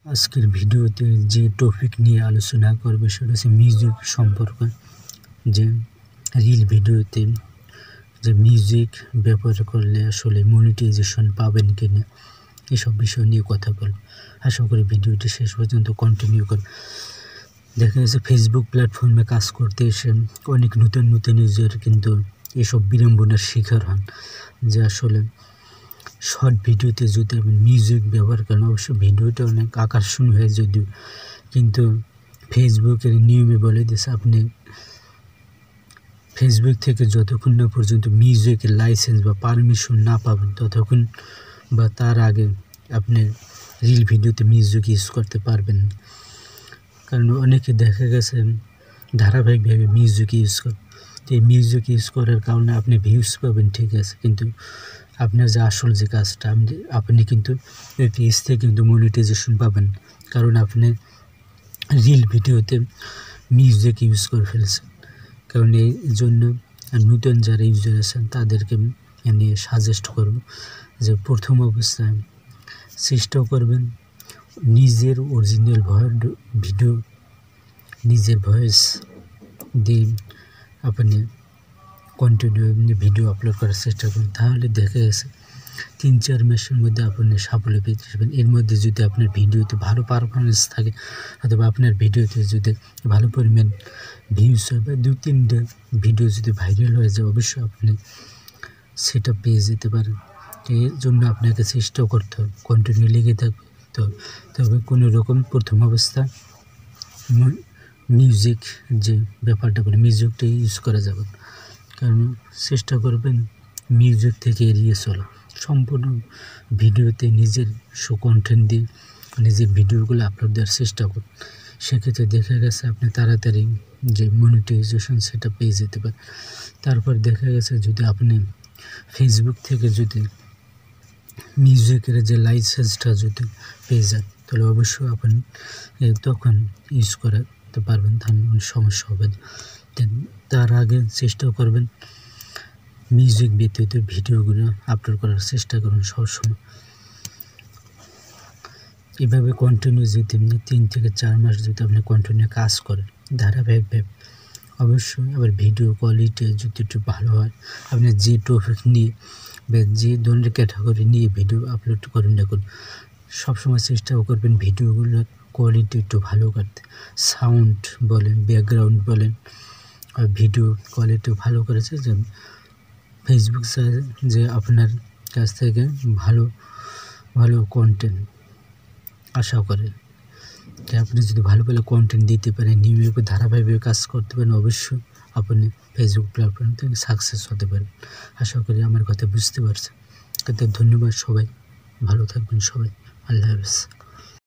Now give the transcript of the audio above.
আজকের ভিডিওতে যে টপিক নিয়ে আলোচনা করবে সেটা হচ্ছে মিউজিক সম্পর্কে। যে রিল ভিডিওতে যে মিউজিক ব্যবহার করলে আসলে মনিটাইজেশন পাবেন কিনা এসব বিষয় নিয়ে কথা বলব। আশা করি ভিডিওটি শেষ পর্যন্ত কন্টিনিউ করবে। দেখা যাচ্ছে ফেসবুক প্ল্যাটফর্মে কাজ করতে এসে অনেক নতুন ইউজার কিন্তু এসব বিড়ম্বনার শিকার হন, যে আসলে শর্ট ভিডিওতে যদি আপনি মিউজিক ব্যবহার করেন অবশ্য ভিডিওটা অনেক আকর্ষণ হয়ে যদিও, কিন্তু ফেসবুকের নিয়মে বলে দিয়েছে আপনি ফেসবুক থেকে যতক্ষণ না পর্যন্ত মিউজিকের লাইসেন্স বা পারমিশন না পাবেন ততক্ষণ বা তার আগে আপনি রিল ভিডিওতে মিউজিক ইউজ করতে পারবেন না। কারণ অনেকে দেখা গেছে ধারাবাহিকভাবে মিউজিক ইউজ করে, তো এই মিউজিক ইউজ করার কারণে আপনি ভিউজ পাবেন ঠিক আছে, কিন্তু আপনার যে আসল যে কাজটা আপনি কিন্তু এই পেজ থেকে কিন্তু মনিটাইজেশন পাবেন, কারণ আপনি রিল ভিডিওতে মিউজিক ইউজ করে ফেলেছেন। কারণ এই জন্য নতুন যারা ইউজার আছেন তাদেরকে আমি সাজেস্ট করব যে প্রথম অবস্থায় চেষ্টা করবেন নিজের অরিজিনাল ভিডিও নিজের ভয়েস দিয়ে আপনি কন্টিনিউ ভিডিও আপলোড করার চেষ্টা করুন। তাহলে দেখা গেছে 3-4 মাসের মধ্যে আপনি সাফল্য পেতে পারবেন। এর মধ্যে যদি আপনার ভিডিওতে ভালো পারফরমেন্স থাকে অথবা আপনার ভিডিওতে যদি ভালো পরিমাণ ভিউজ হয় বা 2-3টা ভিডিও যদি ভাইরাল হয়ে যায় অবশ্যই আপনি সেটা পেয়ে যেতে পারেন। এর জন্য আপনাকে চেষ্টা করতে হবে, কন্টিনিউ লেগে থাকবে। তবে কোনো রকম প্রথম অবস্থা মিউজিক যে ব্যাপারটা করে মিউজিকটা ইউজ করা যাবে, কারণ চেষ্টা করবেন মিউজিক থেকে এড়িয়ে চলা। সম্পূর্ণ ভিডিওতে নিজের শো কন্টেন্ট দিয়ে নিজের ভিডিওগুলো আপলোড দেওয়ার চেষ্টা করুন। সেক্ষেত্রে দেখা গেছে আপনি তাড়াতাড়ি যে মনিটাইজেশন সেটা পেয়ে যেতে পারেন। তারপর দেখা গেছে যদি আপনি ফেসবুক থেকে যদি মিউজিকের যে লাইসেন্সটা যদি পেয়ে যান তাহলে অবশ্যই আপনি তখন ইউজ করতে পারবেন, তার সমস্যা হবে না। তার আগে চেষ্টা করবেন মিউজিক ব্যতীত ভিডিওগুলো আপলোড করার চেষ্টা করুন সবসময়। এভাবে কন্টিনিউ যদি আপনি 3 থেকে 4 মাস যদি আপনি কন্টিনিউ কাজ করেন ধারাবাহিকভাবে, অবশ্যই আবার ভিডিও কোয়ালিটি যদি একটু ভালো হয়, আপনি যে টপিক নিয়ে বা যে ধরনের ক্যাটাগরি নিয়ে ভিডিও আপলোড করেন না করুন সবসময় চেষ্টা করবেন ভিডিওগুলোর কোয়ালিটি একটু ভালো করতে। সাউন্ড বলেন, ব্যাকগ্রাউন্ড বলেন, আর ভিডিও কোয়ালিটি ভালো করেছে যে ফেসবুক যে আপনার কাছ থেকে ভালো কন্টেন্ট আশা করে। আপনি যদি ভালো কন্টেন্ট দিতে পারেন, নিয়মিত ধারাবাহিকভাবে কাজ করতে পারেন, অবশ্যই আপনি ফেসবুক প্ল্যাটফর্ম থেকে সাকসেস হতে পারেন। আশা করি আমার কথা বুঝতে পারছেন। ধন্যবাদ সবাই, ভালো থাকবেন সবাই, আল্লাহ হাফেজ।